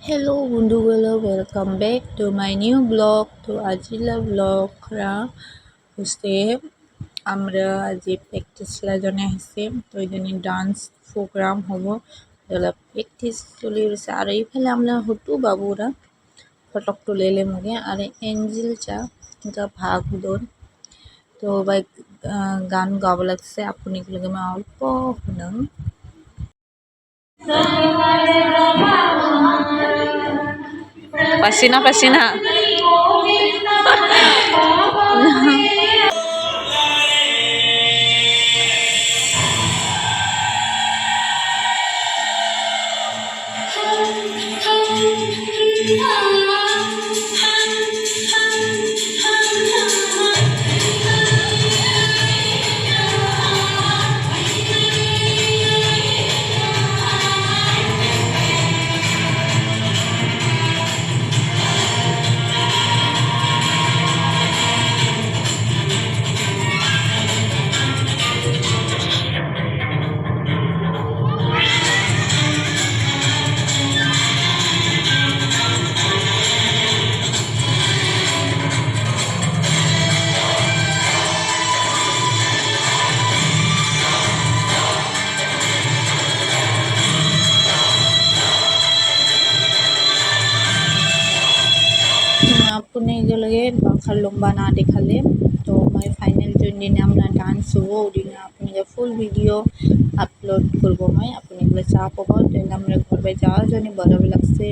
Hello বন্ধুগুলো, welcome back to my new blog. তো আজিলা blog হচ্ছে আমরা আজি প্র্যাকটিস জন্য আসছে, তো এই জন্য ডান্স প্রোগ্রাম হবো প্র্যাকটিস চলে রয়েছে। আর এইফালে আমরা হটু বাবুরা ফটক তুলে এলে মুগে আর এঞ্জেল চা যা ভাগ দোন। তো বাই গান গাব লাগছে, আপনি অল্প শুনং। Pasina, pasina. আপনি এগুলোকে বাঁখার লম্বা না দেখালে তো মই ফাইনাল যোন দিনে আমরা ডান্স হব ওদিনে আপনাকে ফুল ভিডিও আপলোড করব। মই আপনাগুলো চা পাব। তাহলে আমরা ঘরে যাওয়ার জন্য ভালো লাগছে।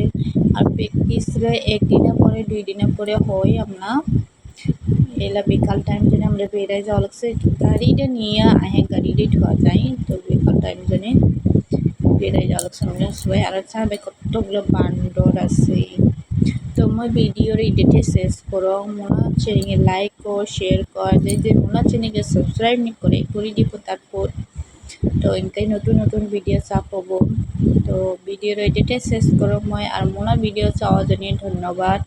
আর প্র্যাকটিসরে একদিনে পরে 2 দিনে পরে হয় আমরা এলা বিকাল টাইম জন্য আমরা বেড়াই যাওয়া লাগছে। গাড়িটা নিয়ে আহে গাড়িটাই ঠোয়া যায়, তো বিকাল টাইম জন্য বেড়াই যাওয়া লাগছে আমরা সবাই। আর চাবে কতগুলো বান্দর আছে। তো মই ভিডিওর এডিটে শেষ করো মোনা চ্যানেলে লাইক ও শেয়ার কর যে মোনা চ্যানেলকে সাবস্ক্রাইব নি করে দিব তারপর তো ইনকাই নতুন নতুন ভিডিও চা পাবো। তো ভিডিওর এডিটে শেষ করো মই আর মোনা ভিডিও চাওয়ার জন্য ধন্যবাদ।